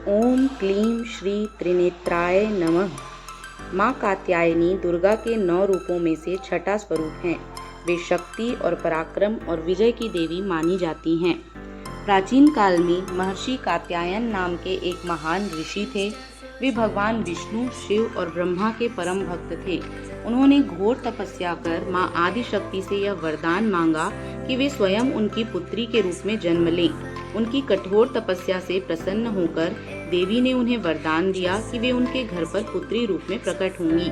ओम क्लीं श्री त्रिनेत्राय नमः। माँ कात्यायनी दुर्गा के 9 रूपों में से छठा स्वरूप हैं। वे शक्ति और पराक्रम और विजय की देवी मानी जाती हैं। प्राचीन काल में महर्षि कात्यायन नाम के एक महान ऋषि थे। वे भगवान विष्णु, शिव और ब्रह्मा के परम भक्त थे। उन्होंने घोर तपस्या कर माँ आदि शक्ति से यह वरदान मांगा कि वे स्वयं उनकी पुत्री के रूप में जन्म लें। उनकी कठोर तपस्या से प्रसन्न होकर देवी ने उन्हें वरदान दिया कि वे उनके घर पर पुत्री रूप में प्रकट होंगी।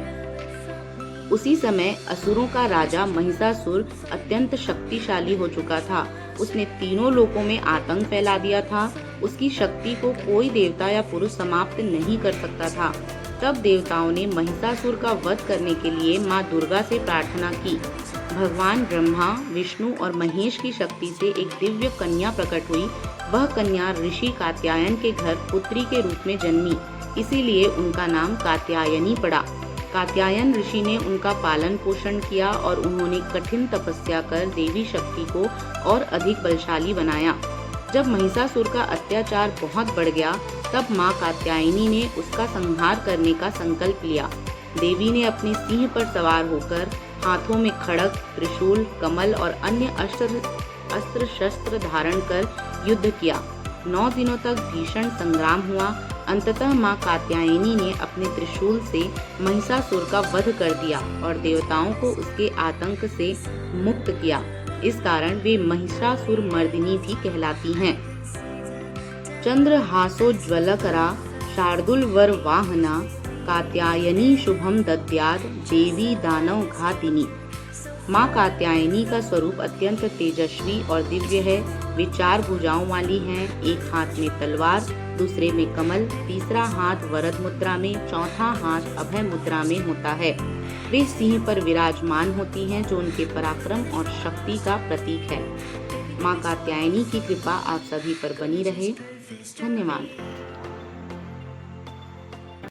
उसी समय असुरों का राजा महिषासुर अत्यंत शक्तिशाली हो चुका था। उसने तीनों लोकों में आतंक फैला दिया था। उसकी शक्ति को कोई देवता या पुरुष समाप्त नहीं कर सकता था। तब देवताओं ने महिषासुर का वध करने के लिए माँ दुर्गा से प्रार्थना की। भगवान ब्रह्मा, विष्णु और महेश की शक्ति से एक दिव्य कन्या प्रकट हुई। वह कन्या ऋषि कात्यायन के घर पुत्री के रूप में जन्मी, इसीलिए उनका नाम कात्यायनी पड़ा। कात्यायन ऋषि ने उनका पालन पोषण किया और उन्होंने कठिन तपस्या कर देवी शक्ति को और अधिक बलशाली बनाया। जब महिषासुर का अत्याचार बहुत बढ़ गया, तब माँ कात्यायनी ने उसका संहार करने का संकल्प लिया। देवी ने अपने सिंह पर सवार होकर हाथों में खड्ग, त्रिशूल, कमल और अन्य अस्त्र शस्त्र धारण कर युद्ध किया। 9 दिनों तक भीषण संग्राम हुआ। अंततः माँ कात्यायनी ने अपने त्रिशूल से महिषासुर का वध कर दिया और देवताओं को उसके आतंक से मुक्त किया। इस कारण वे महिषासुर मर्दिनी भी कहलाती हैं। चंद्रहासोज्ज्वलकरा शार्दूलवर वाहना कात्यायनी शुभम दद्यात् देवी दानव घातिनी। माँ कात्यायनी का स्वरूप अत्यंत तेजस्वी और दिव्य है। वे 4 भुजाओं वाली हैं। एक हाथ में तलवार, दूसरे में कमल, तीसरा हाथ वरद मुद्रा में, चौथा हाथ अभय मुद्रा में होता है। वे सिंह पर विराजमान होती हैं, जो उनके पराक्रम और शक्ति का प्रतीक है। माँ कात्यायनी की कृपा आप सभी पर बनी रहे। धन्यवाद।